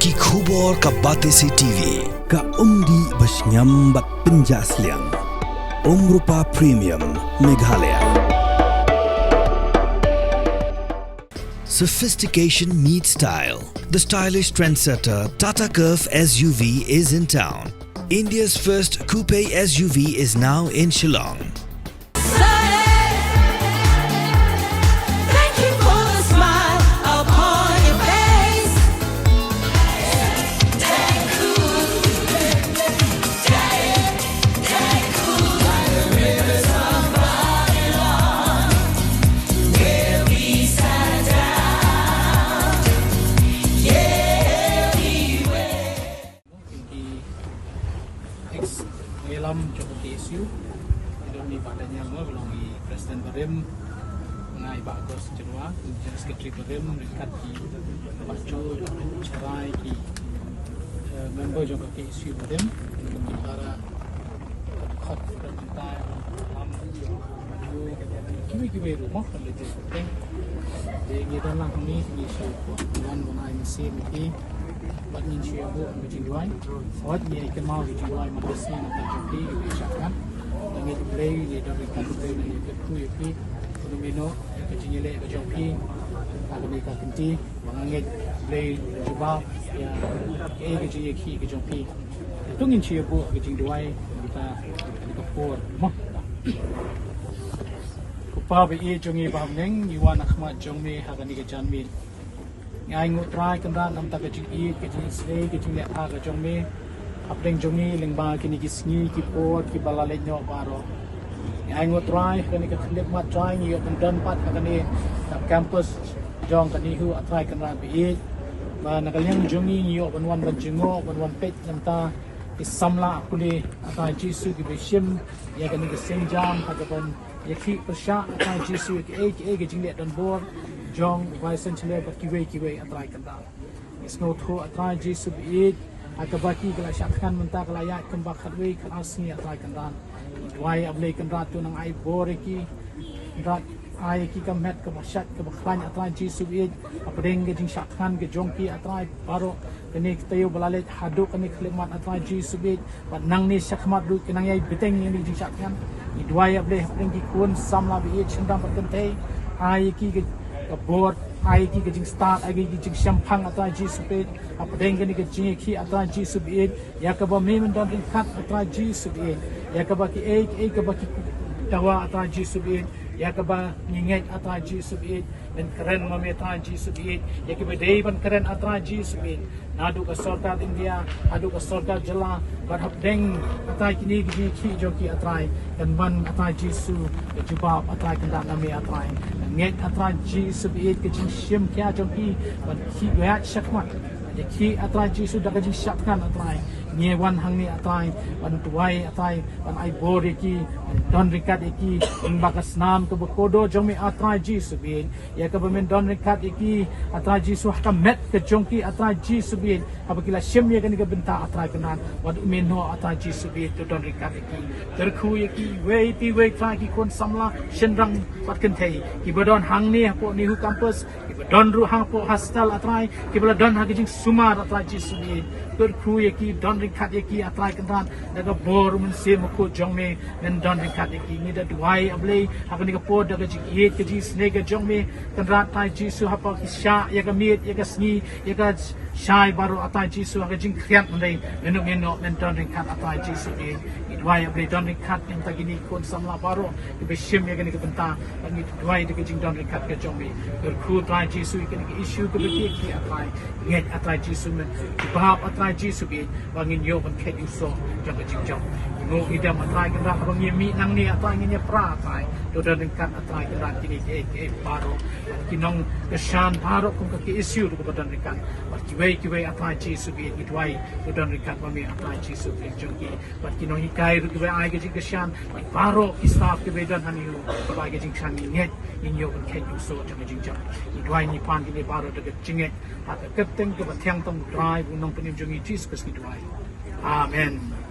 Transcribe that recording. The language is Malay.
ki khubor ka batesi TV ka umdi basnyambat penjaslian Rupa Premium Meghalaya. Sophistication meets style. The stylish trendsetter Tata Curve SUV is in town. India's first coupe SUV is now in Shillong. Dalam cukup isu itu ni padanya belum di Presiden Barim mengenai bagus cerwa General Secretary Barim dekat di baca cerai di member juga ke isu Barim para khot permintaan dalam maju kiwi rumah kalau itu penting jadi dalam ini isu bukan mengenai mesin ini buat nyinci abu Jingduwai, buat ni ikan mau Jingduwai madrasah nak jadi usahakan, dengan play ni dari kantor ni kerja ni, fenomeno kerja ni kerja kalau mereka kenti, menganggap play jubah ya, kerja kerja itu nyinci abu Jingduwai kita kapur, mah. Kupa bi jongi bahmeng, Yuan Ahmad jongme hagan ni kerja ni. Ngai ngutrai kendan nam tak kecil slay kecil le aga jongme apeng jongi lengba kini kisngi ki pot ki balale nyok baro ngai ngutrai kani ka klip mat trai ni dan pat kani tap campus jong kani Nehu atrai kendan bi ba nakaliang jongi yo banwan banjingo banwan pet namta is Samla Pule atrai jisu ki bishim ya kani ka senjam hagaban ya ki persha atrai jisu ki ke jingle dan bor Jong Vice Chancellor but kiwe atrai kandal. Isno tho atrai jisu biid akabaki kala syatkan menta kala ya kembak khatwe kalasni atrai kandal. Dwai ablay kandal tu nang ai boreki rat ai ki kamet ka basyat ka bakhlan atrai jisu biid apdeng ke jing syatkan ke jongki atrai baro kini tayo balalet haduk kini khlimat atrai jisu biid bat nang ni syakmat du kinang yai beteng ni jing syatkan. Dwai ablay apdeng ki kun Samla biid chendam patente ai ki board ai ki jing start ai ki jing champang atrai jisu biid apdeng ni ke jing ki atrai jisu biid yakaba memen don kat atrai jisu biid yakaba ki ka baki dawa atrai jisu biid yakaba nginget atrai jisu biid dan keren mame atrai jisu biid yakaba dei ban keren atrai jisu biid nadu ka sorkat India adu ka sorkat jela bar apdeng atrai kini ki joki atrai dan ban atrai jisu jubab atrai kendak name atrai nget atrai jisu biid ke jing shim kya joki ban ki gayat syakmat ki atrai jisu dak jing syakkan atrai nyewan hang ni atrai ban tuai atrai ban ai bore ki don rikat iki bakas nam ke bekodo jong mi atrai jisu biid ya ke bemen don rikat iki atrai jisu hakam met ke jongki atrai jisu biid apabila shim ya kan ke benta atrai kenan wad menho atrai jisu biid tu don rikat iki terkhu iki wei trai ki kon Samla shenrang pat kentei ki bodon hang ni po Nehu campus ki bodon ru hang po hostel atrai ki bodon ha jing sumar atrai jisu biid terkhu iki don rikat iki atrai kenan daga bor men se mako jongme men don rikat iki ni da duai ablei hakani ka pod daga jing yet ke jis nega jongme kanrat tai jisu hapa ki sha ya ka mit ya ka sngi ya ka shai baru atai jisu ha jing kriat mendai meno men don rikat atai jisu ni duai ablei don rikat yang tagini kon Samla baru ke beshim ya kani ka benta ni duai de jing don rikat ke jongme terkhu tai jisu kani ki issue ke beki ki atai nget atai jisu men bab atrai jisu bi bangin yo ban khet uso jaga jingjong no idam atrai kan rak bang yemi nang ni atrai ngi pra atrai do dan kan atrai kan rak kini ke paro kinong kesan paro kum ke issue ko dan kan kiwei atrai jisu bi idwai do dan kan mami atrai jisu bi jongki bat kinong hikai ru kiwei ai ke kesan paro istaf ke bedan hani ru ba ke jingsan nget in yo ban khet uso jaga jingjong idwai ni pan kini paro de jinget at keteng ke batyang tong drive unong penim jongi Jesus Kristus idwai amen.